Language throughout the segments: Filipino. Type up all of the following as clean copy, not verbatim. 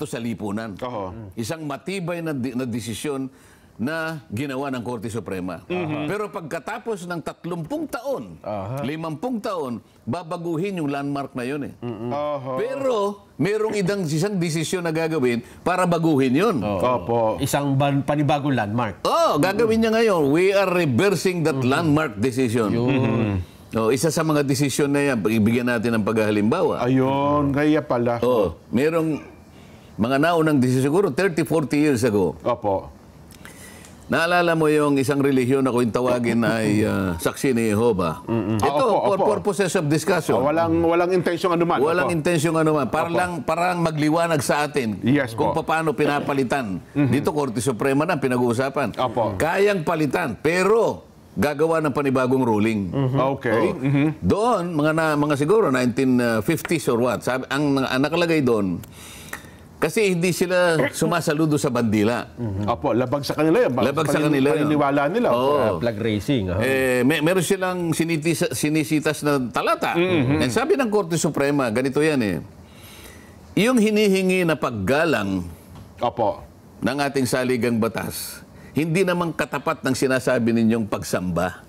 to sa lipunan. Oo. Isang matibay na desisyon na ginawa ng Korte Suprema. Pero pagkatapos ng 30 taon, 50 taon, babaguhin yung landmark na yun eh. Pero merong isang desisyon na gagawin para baguhin yun. Opo. Isang panibagong landmark. Gagawin niya ngayon. We are reversing that landmark decision. Isa sa mga desisyon na yan, ibigyan natin ng paghalimbawa. Ayun, kaya pala. Merong mga naunang desisyon, siguro 30-40 years ago. Opo. Naalala mo yung isang relihiyon na kung tawagin ay Saksi ni Jehovah. Ito, for purposes of discussion. Walang intensyong anuman. Walang intensyong anuman. Parang magliwanag sa atin kung paano pinapalitan. Dito, Korte Suprema na pinag-uusapan. Kayang palitan, pero gagawa ng panibagong ruling. Okay. Doon, mga siguro 1950s or what, ang nakalagay doon, kasi hindi sila sumasaludo sa bandila. Opo, labag sa kanila yan. Labag sa kanila yan. Paniniwala nila. Flag racing. Meron silang sinisitas na talata. And sabi ng Korte Suprema, ganito yan eh. Yung hinihingi na paggalang ng ating saligang batas, hindi naman katapat ng sinasabi ninyong pagsamba.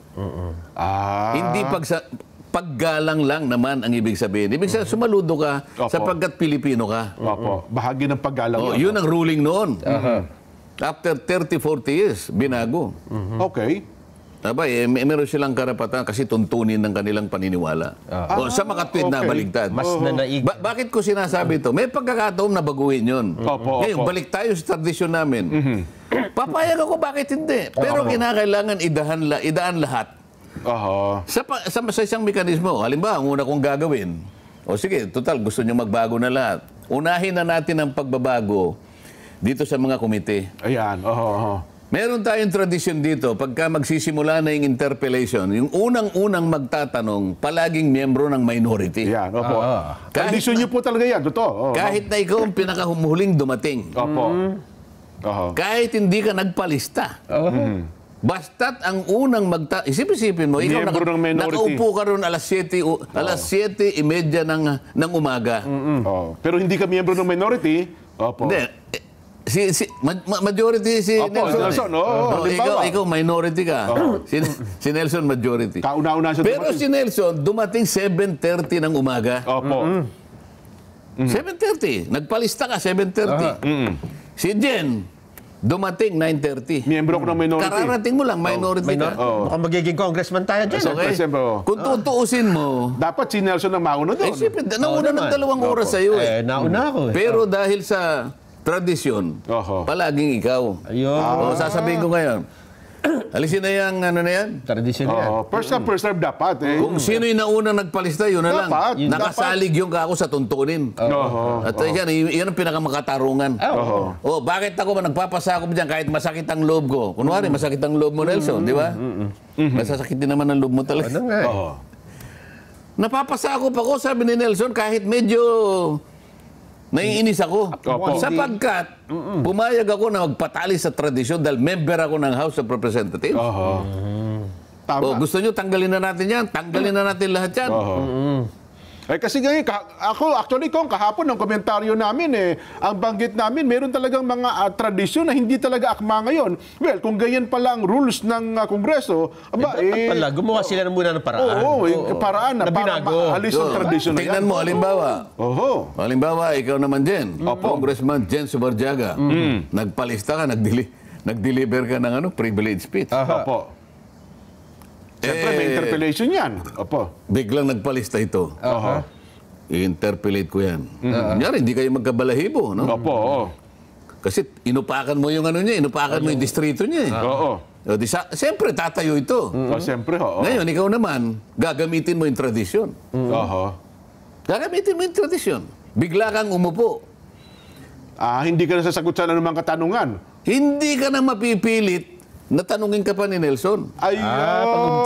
Hindi paggalang lang naman ang ibig sabihin. Ibig sabihin, sumaludo ka sapagkat Pilipino ka. Bahagi ng paggalang. Yun ang ruling noon. After 30-40 years, binago. Okay. Meron silang karapatan kasi tuntunin ng kanilang paniniwala. Sa makatwid na baligtad. Mas nanaig. Bakit ko sinasabi ito? May pagkakataon na baguhin yun. Ngayon, balik tayo sa tradisyon namin. Papayag ako, bakit hindi? Pero kinakailangan idaan lahat. Sa isang mekanismo, halimbawa, ang una kong gagawin, sige, total, gusto nyo magbago na lahat. Unahin na natin ang pagbabago dito sa mga komite. Ayan, Meron tayong tradisyon dito, pagka magsisimula na yung interpellation, yung unang-unang magtatanong, palaging miyembro ng minority. Ayan, tradisyon nyo po talaga yan, totoo. Kahit na ikaw ang pinakahuling dumating. Kahit hindi ka nagpalista. Basta't ang unang isipin mo, ikaw nakaupo ka ron alas 7:30 ng umaga. Pero hindi ka miyembro ng minority. Hindi. Majority si Nelson. Ikaw minority ka. Si Nelson majority. Kauna-una siya. Pero si Nelson dumating 7:30 ng umaga. 7:30. Nagpalista ka 7:30. Si Jen dumating 9:30. Miyembro ko ng minority. Kararating mo lang, minority ka. Mukhang magiging congressman tayo dyan. Kung tutuusin mo, dapat si Nelson ang mauna doon. nauna ng 2 oras sa'yo eh. Nauna ako eh. Pero dahil sa tradisyon, palaging ikaw. Ayun. Sasabihin ko ngayon, alisin na yan, Tradisyon yan. First come, first serve dapat. Kung sino yung nauna nagpalista, yun na lang. Dapat. Nakasalig yung kako sa tuntunin. At yan ang pinakamakatarungan. Bakit ako nagpapasakop dyan kahit masakit ang loob ko? Kunwari, masakit ang loob mo, Nelson, di ba? Masasakit din naman ang loob mo talaga. Napapasakop ako, sabi ni Nelson, kahit medyo naiinis ako. Sapagkat pumayag ako na magpatali sa tradisyon dahil member ako ng House of Representatives. Gusto nyo tanggalin na natin yan? Tanggalin na natin lahat yan. Kasi ngayon, kung kahapon ng komentaryo namin, ang banggit namin, meron talagang mga tradisyon na hindi talaga akma ngayon. Well, kung ganyan pala ang rules ng Kongreso, gumawa sila muna ng paraan. Paraan na para maalis ang tradisyon na yan. Tingnan mo, halimbawa, ikaw naman, Jen. Congressman Jen Subarjaga. Nagpalista ka, nag-deliver ka ng privilege speech. Siyempre, may interpellation yan. Biglang nagpalista ito. I-interpellate ko yan. Kunyari, hindi kayo magkabalahibo, no? Kasi inupakan mo yung inupakan mo yung distrito niya. Siyempre, tatayo ito. Ngayon, ikaw naman, gagamitin mo yung tradisyon. Gagamitin mo yung tradisyon. Bigla kang umupo. Hindi ka na sasagot sa anumang katanungan. Hindi ka na mapipilit natanungin ka pa ni Nelson.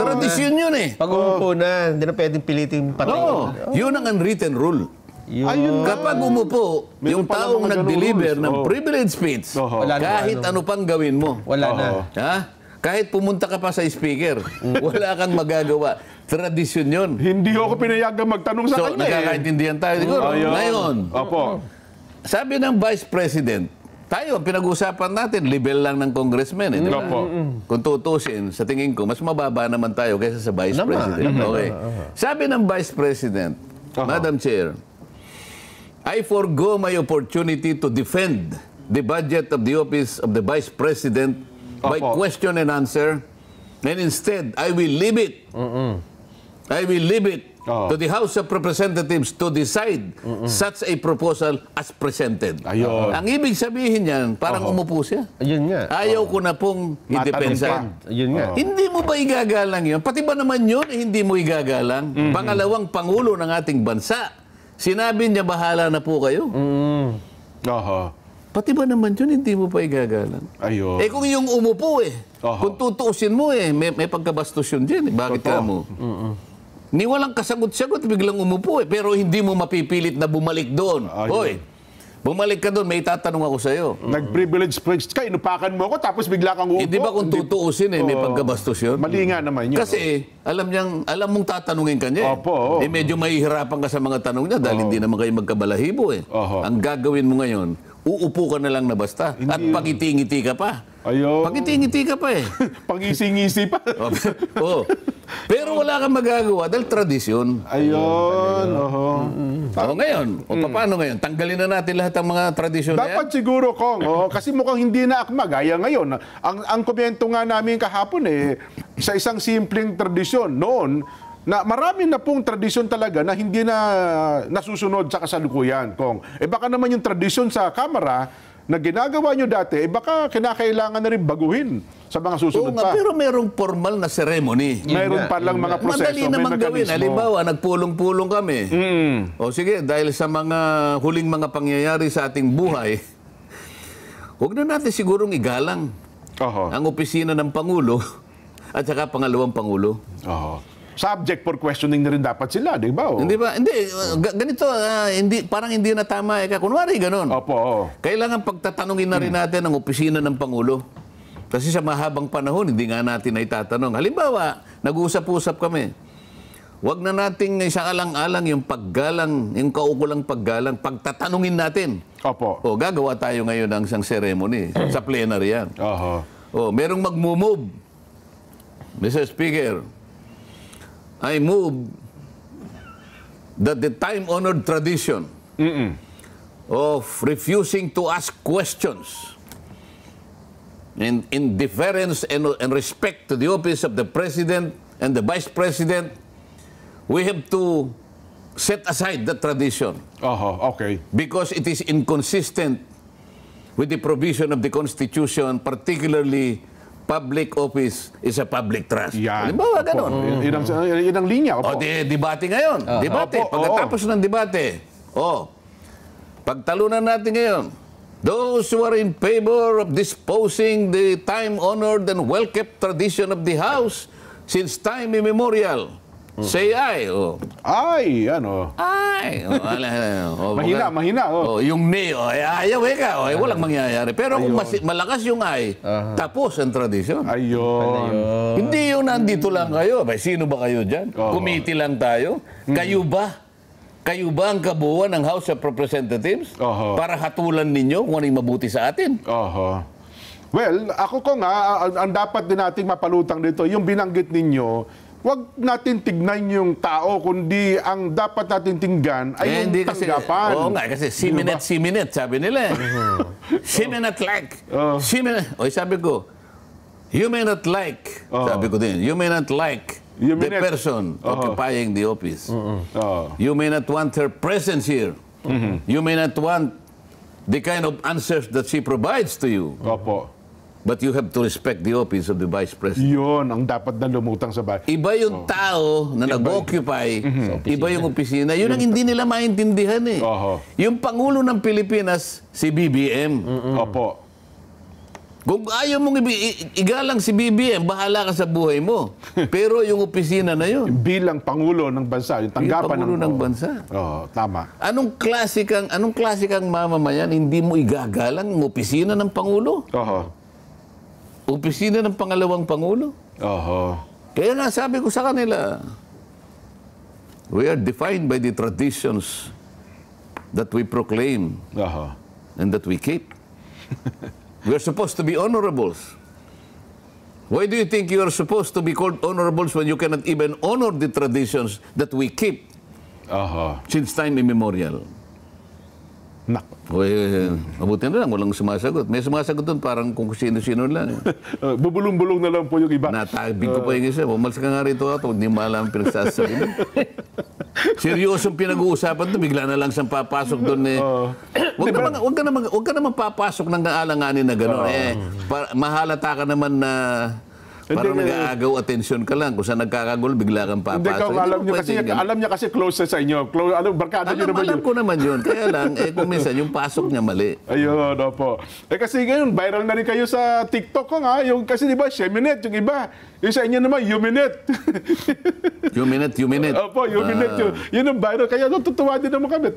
Tradisyon yun eh. Pag umupo na, hindi na pwedeng pilitin patay. Yun ang unwritten rule. Kapag umupo, yung taong nag-deliver ng privilege speech, kahit ano pang gawin mo. Wala na. Kahit pumunta ka pa sa speaker, wala kang magagawa. Tradisyon yun. Hindi ako pinayagang magtanong sa kanya. Nakakaintindihan tayo siguro. Ngayon, sabi ng Vice President, tayo, ang pinag-usapan natin, level lang ng congressman. Di ba? Opo. Kung tutusin, sa tingin ko, mas mababa naman tayo kaysa sa Vice President. Okay. Sabi ng Vice President, Madam Chair, I forgo my opportunity to defend the budget of the office of the Vice President by question and answer, and instead, I will leave it. I will leave it to the House of Representatives to decide such a proposal as presented. Ayun. Ang ibig sabihin niyan, parang umupo siya. Ayun nga. Ayaw ko na pong idepensa. Ayun nga. Hindi mo ba igagalang yun? Pati ba naman yun, hindi mo igagalang? Pangalawang Pangulo ng ating bansa. Sinabi niya, bahala na po kayo. Pati ba naman yun, hindi mo pa igagalang? Ayun. Eh kung yung umupo kung tutuusin mo may pagkabastos yun dyan. Bakit ka mo? Ni walang kasagot-sagot, biglang umupo pero hindi mo mapipilit na bumalik doon. Hoy, bumalik ka doon, may tatanong ako sa'yo. Nag-privilege speech ka, inupakan mo ako, tapos bigla kang uupo. Hindi ba kung tutuusin may pagkabastos yun? Mali nga naman yun. Kasi alam mong tatanungin ka niya. Opo. Medyo mahihirapan ka sa mga tanong niya dahil hindi naman kayo magkabalahibo Ang gagawin mo ngayon, uupo ka na lang na basta. At pangiti-ngiti ka pa. Ayun. Pangiti-ngiti ka pa Pangisi-ngisi pa. Pero wala kang magagawa dahil tradisyon. Ayun. Ngayon, paano ngayon? Tanggalin na natin lahat ng mga tradisyon na yan? Dapat siguro, Kong. Kasi mukhang hindi na akma. Gaya ngayon. Ang komento nga namin kahapon sa isang simpleng tradisyon noon, na marami na pong tradisyon talaga na hindi na nasusunod sa kasalukuyan, Kong. Baka naman yung tradisyon sa Kamara na ginagawa nyo dati, baka kinakailangan na rin baguhin sa mga susunod pa. Pero merong formal na ceremony. Mayroon pa lang mga proseso, madali naman gawin. Halimbawa, nagpulong-pulong kami. O sige, dahil sa mga huling mga pangyayari sa ating buhay, huwag na natin sigurong igalang ang opisina ng Pangulo at saka pangalawang Pangulo. Subject for questioning na rin dapat sila, di ba? Hindi ba? Hindi. Ganito, parang hindi na tama. Kunwari, ganun. Kailangan pagtatanungin na rin natin ang opisina ng Pangulo. Kasi sa mahabang panahon, hindi nga natin na itatanong. Halimbawa, nag-usap-usap kami. Huwag na nating isang alang-alang yung paggalang, yung kaukulang paggalang, pagtatanungin natin. Gagawa tayo ngayon ng isang ceremony sa plenary yan. Merong mag-move. Mr. Speaker, I move that the time-honored tradition of refusing to ask questions in deference and respect to the office of the President and the Vice President, we have to set aside that tradition. Because it is inconsistent with the provision of the Constitution, particularly public office is a public trust. Halimbawa, ganun. Yun ang linya. Debate ngayon. Debate. Pagkatapos ng debate, pagtalunan natin ngayon, those who are in favor of disposing the time-honored and well-kept tradition of the House since time immemorial, say aye. Ay, Ay. Mahina. Yung nay, ayaw ka. Walang mangyayari. Pero kung malakas yung ay, tapos ang tradisyon. Ayun. Hindi yung nandito lang kayo. Sino ba kayo dyan? Committee lang tayo? Kayo ba? Kayo ba ang kabuuan ng House of Representatives? Para hatulan ninyo kung ano yung mabuti sa atin? Well, ako ang dapat din nating mapalutang dito, yung binanggit ninyo, wag natin tignan yung tao, kundi ang dapat natin tingnan ay yung tanggapan. Oo nga, kasi siminate, sabi nila. Siminate like. Sabi ko, you may not like, sabi ko din, you may not like the person occupying the office. You may not want her presence here. You may not want the kind of answers that she provides to you. But you have to respect the office of the Vice President. Yun ang dapat na lumutang sa bahay. Iba yung tao na nag-occupy, iba yung opisina. Yun ang hindi nila maintindihan Yung Pangulo ng Pilipinas, si BBM. Kung ayaw mong igalang si BBM, bahala ka sa buhay mo. Pero yung opisina na yun. Bilang Pangulo ng bansa, yung tanggapan Pangulo ng bansa. Tama. Anong klasikang mamamayan, hindi mo igagalang ang opisina ng Pangulo? Opisina ng pangalawang Pangulo. Kaya nga sabi ko sa kanila, we are defined by the traditions that we proclaim and that we keep. We are supposed to be honorables. Why do you think you are supposed to be called honorables when you cannot even honor the traditions that we keep since time immemorial? Mabuti na lang, walang sumasagot. May sumasagot doon, parang kung sino-sino lang. Bubulong-bulong na lang po yung iba. Natabig ko pa yung isa. Umalis ka nga rito at hindi mo alam ang pinagsasabi mo. Seryosong pinag-uusapan doon, bigla na lang siyang papasok doon eh. Huwag ka naman papasok ng alanganin na gano'n. Mahalata ka naman na parang nag-aagaw atensyon ka lang. Kung saan nagkakagulo, bigla kang papasok. Alam niya kasi close sa inyo. Barkada niyo naman yun. Alam ko naman yun. Kaya lang, kung minsan, yung pasok niya mali. Ayun, opo. Kasi ngayon, viral na rin kayo sa TikTok ko nga. Kasi di ba, Sheminette, yung iba. Yung sa inyo naman, Yuminette. Yuminette. Opo, Yuminette. Yun ang viral. Kaya natutuwa din naman kami.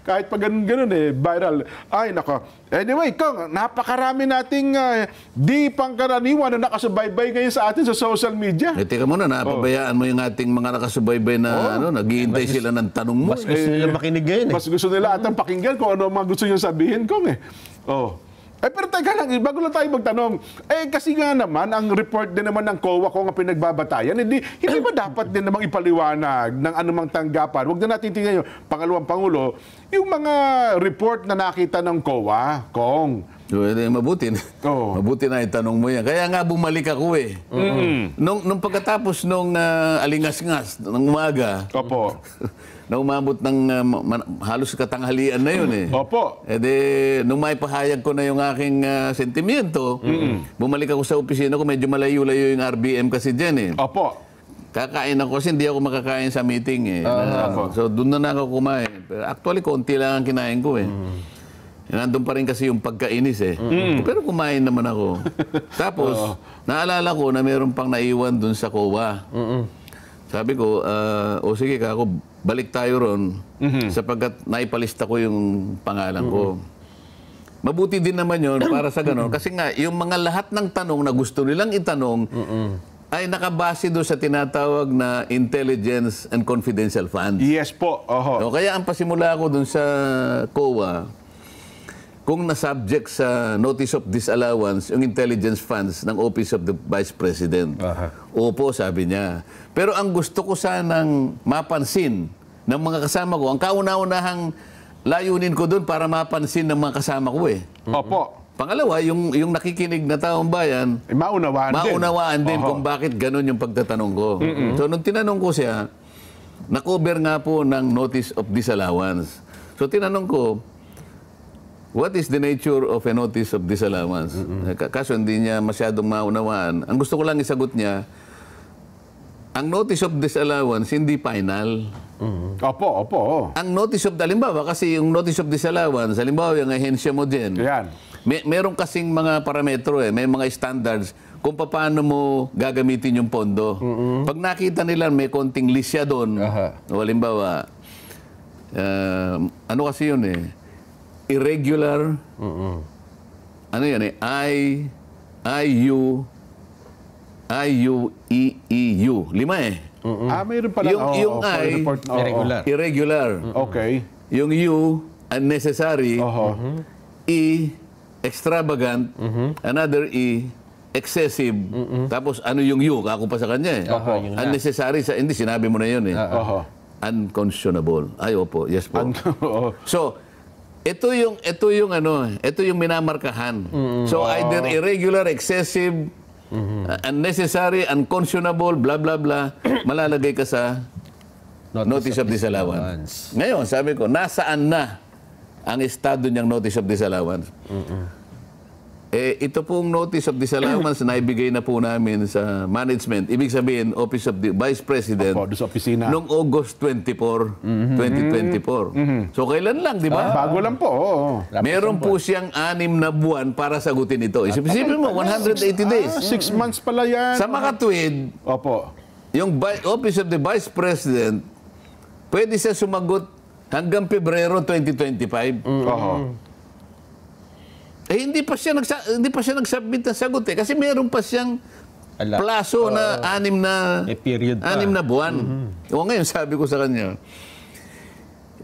Kahit pa ganun viral. Ay, nako. Anyway, Kong, napakarami nating di pangkaraniwan na nakasubaybay ngayon sa atin sa social media. Teka muna, napabayaan mo yung ating mga nakasubaybay na naghihintay sila ng tanong mo. Mas gusto nila makinig ngayon. Mas gusto nila atang pakinggan kung ano mga gusto nyo sabihin, Kong pero teka lang, bago lang tayo magtanong, kasi nga naman, ang report din naman ng COA kung ang pinagbabatayan, hindi ba dapat din namang ipaliwanag ng anumang tanggapan? Huwag na natin tingnan yung pangalawang Pangulo, yung mga report na nakita ng COA, Kong. Mabuti. Mabuti na itanong mo yan. Kaya nga bumalik ako Nung pagkatapos nung alingas-ngas ng umaga, na umabot ng halos katanghalian na yun nung maipahayag ko na yung aking sentimiento, bumalik ako sa opisina ko, medyo malayo-layo yung RBM kasi dyan Kakain ako kasi hindi ako makakain sa meeting So doon na ako kumain. Pero actually, konti lang ang kinain ko Nandun pa rin kasi yung pagkainis Pero kumain naman ako. Tapos, naalala ko na meron pang naiwan dun sa COA. Sabi ko, sige kako, balik tayo ron sapagkat naipalista ko yung pangalan ko. Mabuti din naman yun para sa ganon. Kasi nga, yung mga lahat ng tanong na gusto nilang itanong ay nakabase doon sa tinatawag na intelligence and confidential funds. Yes po. Kaya ang pasimula ko doon sa COA, kung na-subject sa notice of disallowance yung intelligence funds ng Office of the Vice President. Opo, sabi niya. Pero ang gusto ko sanang mapansin ng mga kasama ko, ang kauna-unahang layunin ko doon para mapansin ng mga kasama ko Opo. Pangalawa, yung nakikinig na taong bayan, maunawaan din kung bakit ganun yung pagtatanong ko. So, nung tinanong ko siya, na-cover nga po ng notice of disallowance. So, tinanong ko, what is the nature of a notice of disallowance? Kaso hindi niya masyadong maunawaan. Ang gusto ko lang isagot niya, ang notice of disallowance hindi final. Opo. Ang notice of, halimbawa, kasi yung notice of disallowance, halimbawa yung ahensya mo din, meron kasing mga parametro may mga standards kung paano mo gagamitin yung pondo. Pag nakita nila may konting lisya doon, halimbawa, ano kasi yun irregular, ano yan IUEEU. 5 mayroon pala. Yung I, irregular. Okay. Yung U, unnecessary. E, extravagant. Another E, excessive. Tapos ano yung U? Kako pa sa kanya unnecessary. Hindi, sinabi mo na yun unconscionable. Ay, opo. Yes po. So, ito yung minamarkahan. So either irregular, excessive, unnecessary, unconscionable, blah blah blah, malalagay ka sa notice of disallowance. Ngayon, sabi ko, nasaan na ang estado niyang notice of disallowance? Ito pong notice of disallowance na ibigay na po namin sa management. Ibig sabihin, Office of the Vice President noong August 24, 2024. So, kailan lang, di ba? Bago lang po. Meron po siyang 6 na buwan para sagutin ito. Isipin mo, 180 days. 6 months pala yan. Sa makatwid, yung Office of the Vice President, pwede siya sumagot hanggang Pebrero 2025. Hindi pa siya nag-submit ng sagot kasi meron pa siyang plaso na 6 na period 6 na buwan. O ngayon sabi ko sa kanya,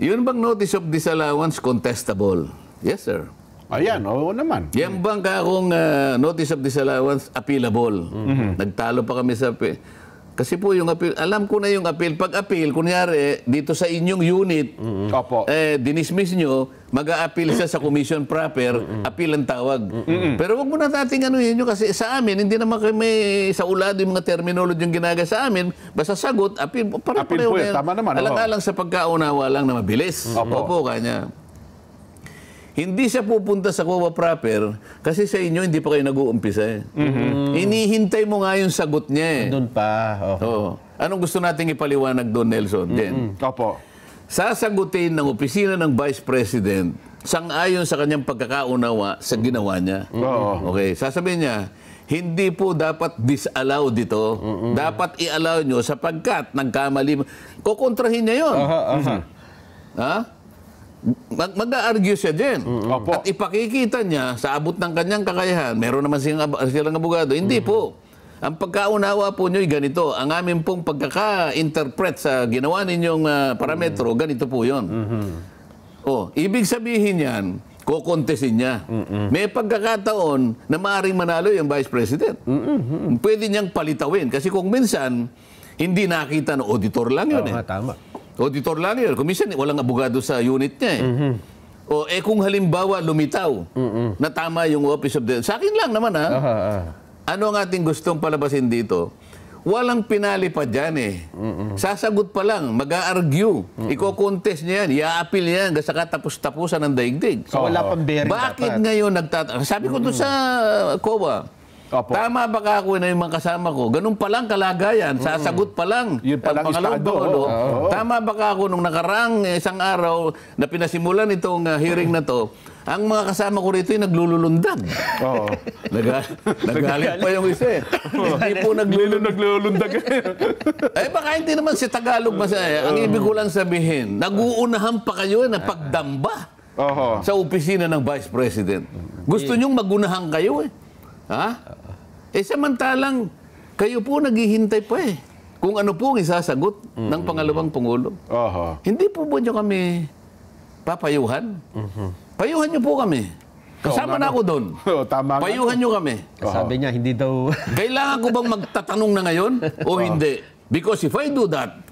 Yun bang notice of disallowance contestable? Yes, sir. Ayan, oo naman. Yan bang kakong notice of disallowance appealable? Nagtalo pa kami sa kasi po yung appeal, alam ko na yung appeal. Pag appeal, kunyari, dito sa inyong unit, Opo. dinismiss nyo, mag-a-appeal siya sa commission proper, appeal ang tawag. Pero wag mo na nating ano yun, kasi sa amin, hindi naman kami sa ulado yung mga terminology yung ginagawa sa amin, basta sagot, appeal, Appeal po yun, tama naman, Alang-alang sa pagkaunawa lang na mabilis. Opo, kanya. Hindi siya pupunta sa COA proper kasi sa inyo hindi pa kayo nag-uumpisa. Inihintay mo nga yung sagot niya. Doon pa. Oo. Anong gusto nating ipaliwanag doon, Nelson? Jen? Opo. Sasagutin ng opisina ng Vice President sang-ayon sa kanyang pagkakaunawa sa ginawa niya. Okay. Sasabihin niya, hindi po dapat disallow dito. Dapat i-allow nyo sapagkat nagkamali. Kukontrahin niya yun. Ha? Mag-a-argue siya din. At ipakikita niya sa abot ng kanyang kakayahan, meron naman silang abogado. Hindi po. Ang pagkaunawa po nyo ay ganito. Ang amin pong pagkaka-interpret sa ginawa ninyong parametro, ganito po yun. Ibig sabihin yan, kukontesin niya. May pagkakataon na maaaring manalo yung Vice President. Pwede niyang palitawin. Kasi kung minsan, hindi nakita ng auditor lang yun. Tama. Auditor lang yun. Kung minsan, walang abogado sa unit niya kung halimbawa lumitaw na tama yung Office of the... Sa akin lang naman Ano ang ating gustong palabasin dito? Walang pinalipad dyan Sasagot pa lang, mag-a-argue. Iko-contest niya yan, i-a-appeal niya yan sa katapos-tapusan ng daigdig. So wala pang bearing Bakit ngayon sabi ko doon sa COA, tama ba ka ako na yung mga kasama ko? Ganun pa lang kalagayan. Sasagot pa lang. Yun pa lang Pangalawang estado. pangulo. Tama ba ka ako nung nakarang isang araw na pinasimulan itong hearing na to, ang mga kasama ko rito ay naglululundag. Nagalit pa yung isa Hindi po naglulundag. baka hindi naman si Tagalog masaya. Ang ibig ko lang sabihin, nag-uunahan pa kayo na pagdamba sa opisina ng Vice President. Gusto nyong magunahan kayo samantalang kayo po naghihintay pa kung ano po ang isasagot ng pangalawang Pangulo. Hindi po nyo kami papayuhan? Payuhan nyo po kami. Kasama na ako doon. Payuhan nyo kami. Sabi niya, hindi daw... Kailangan ko bang magtatanong na ngayon o hindi? Because if I do that,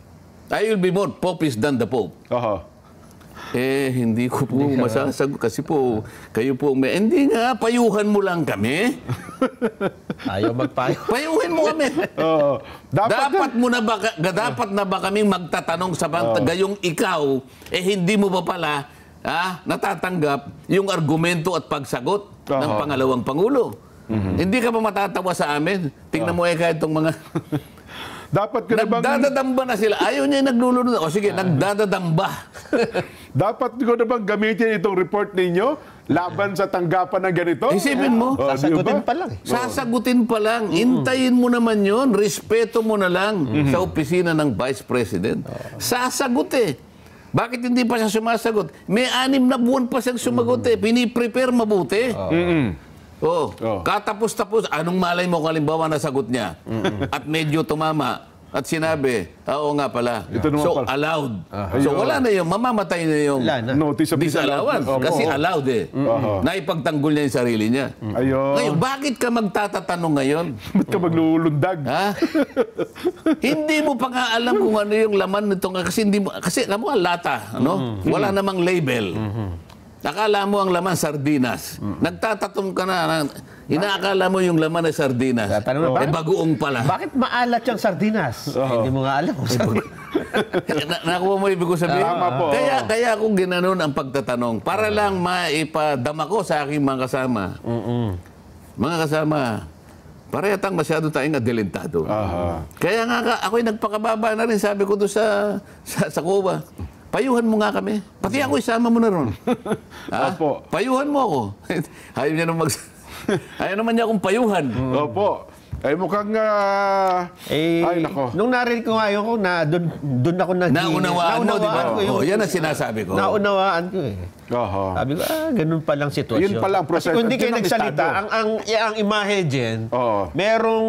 I will be more popist than the Pope. Hindi ko po masasagot kasi po, kayo po hindi nga, payuhan mo lang kami. Ayaw magpayo. Payuhin mo kami. Dapat na ba kaming magtatanong sa gayong ikaw, hindi mo ba pala natatanggap yung argumento at pagsagot ng pangalawang Pangulo? Hindi ka ba matatawa sa amin? Tingnan mo kahit itong mga... Dapat ko na bang... Nagdadadamba na sila. Ayaw niya naglulunod. Sige, nagdadadamba. Dapat ko na bang gamitin itong report ninyo laban sa tanggapan ng ganito? Isipin mo. Sasagutin pa lang. Sasagutin pa lang. Intayin mo naman yon. Respeto mo na lang sa opisina ng Vice President. Sasagot Bakit hindi pa siya sumasagot? May 6 na buwan pa siyang sumagot Piniprepare mabuti. Katapos-tapos, anong malay mo kung halimbawa nasagot niya? At medyo tumama. At sinabi, oo nga pala. So, allowed. So, wala na yung, mamamatay na yung notice of disallowance. Kasi allowed Naipagtanggol niya yung sarili niya. Ngayon, bakit ka magtatatanong ngayon? Ba't ka maglulundag? Hindi mo pa nga alam kung ano yung laman nito. Kasi alam mo, lata. Wala namang label. Akala mo ang laman sardinas. Nagtatatong ka na. Inaakala mo yung laman ay sardinas. Bagoong pala. Bakit maalat yung sardinas? Hindi mo nga alam kung sardinas. Nakuha mo ibig ko sabihin? Tama po. Kaya ako ginanon ang pagtatanong para lang maipadama ko sa aking mga kasama. Mga kasama, parehang masyado tayong adelentado. Kaya nga ako'y nagpakababa na rin. Sabi ko doon sa COA. Payuhan mo nga kami. Pati ako isama mo na ron. Payuhan mo ako. Ayaw naman niya akong payuhan. Opo. Mukhang... ay, nako. Nung narinig ko nga yun, doon ako naunawaan mo, di ba? Yan ang sinasabi ko. Naunawaan ko Sabi ko, ganun palang sitwasyon. Yun palang proseso. Kasi kung hindi kayo nagsalita, ang imahe dyan, merong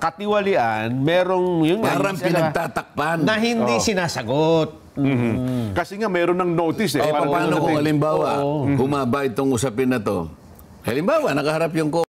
katiwalian, merong... Parang pinagtatakpan. Na hindi sinasagot. Kasi nga mayroon ng notice eh. Paano kung halimbawa, humaba itong usapin na to? Halimbawa, nakaharap yung